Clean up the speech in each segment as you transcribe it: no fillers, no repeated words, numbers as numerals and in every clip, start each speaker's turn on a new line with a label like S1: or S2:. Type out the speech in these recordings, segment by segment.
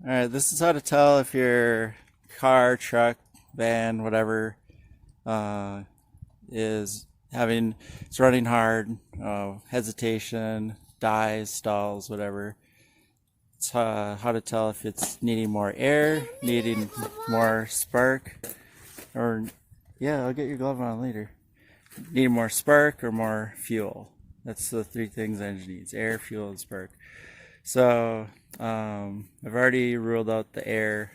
S1: Alright, this is how to tell if your car, truck, van, whatever, it's running hard, hesitation, dies, stalls, whatever. It's how to tell if it's needing more air, needing more spark, or, yeah, I'll get your glove on later. Needing more spark or more fuel. That's the three things the engine needs: air, fuel, and spark. So I've already ruled out the air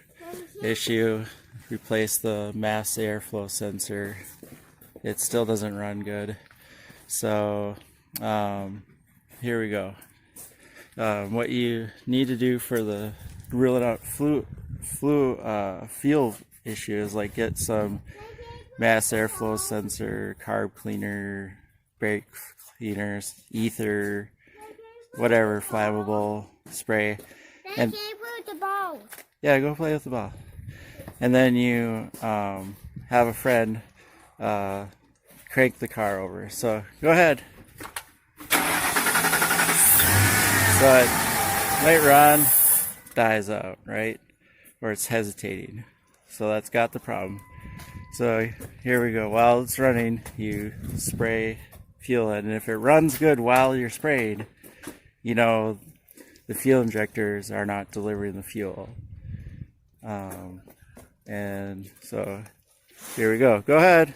S1: issue, replaced the mass airflow sensor. It still doesn't run good. So here we go. What you need to do for the rule it out fuel issue is like get some mass airflow sensor, carb cleaner, brake cleaners, ether, whatever, flammable spray. And
S2: play with the ball.
S1: Yeah, go play with the ball. And then you have a friend crank the car over. So go ahead. So it might run, dies out, right? Or it's hesitating. So that's got the problem. So here we go. While it's running, you spray fuel in. And if it runs good while you're spraying, you know the fuel injectors are not delivering the fuel. And so here we go. Go ahead.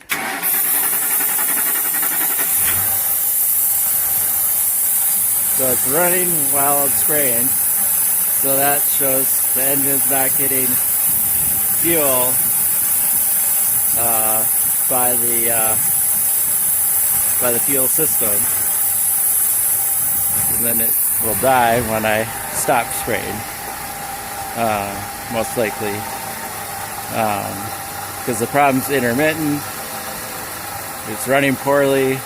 S1: So it's running while it's spraying. So that shows the engine's not getting fuel by the fuel system. And then it will die when I stop spraying, most likely, because the problem's intermittent, it's running poorly,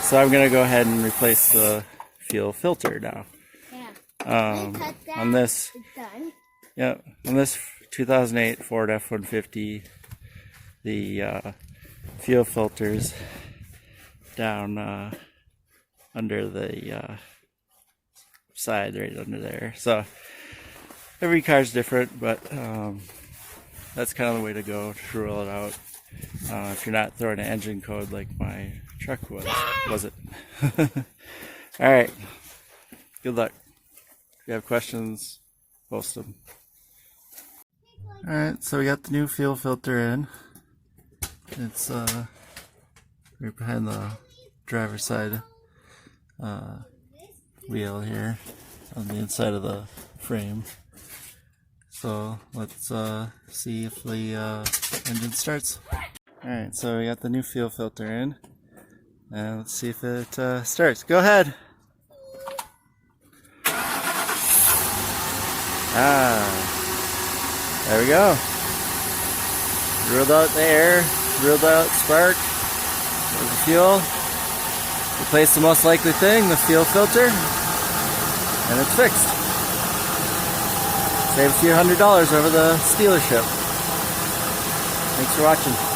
S1: so I'm going to go ahead and replace the fuel filter now.
S2: Yeah.
S1: On this,
S2: Done.
S1: yeah, on this 2008 Ford F-150, the fuel filter's down under the side, right under there. So every car's different, but that's kind of the way to go to rule it out. If you're not throwing an engine code like my truck was it? All right, good luck. If you have questions, post them. All right, so we got the new fuel filter in. It's right behind the driver's side wheel here on the inside of the frame. So let's see if the engine starts. Alright, so we got the new fuel filter in, and let's see if it starts. Go ahead! There we go. Ruled out the air, ruled out spark, there's the fuel. Replace the most likely thing, the fuel filter, and it's fixed. Save a few $100s over the stealership. Thanks for watching.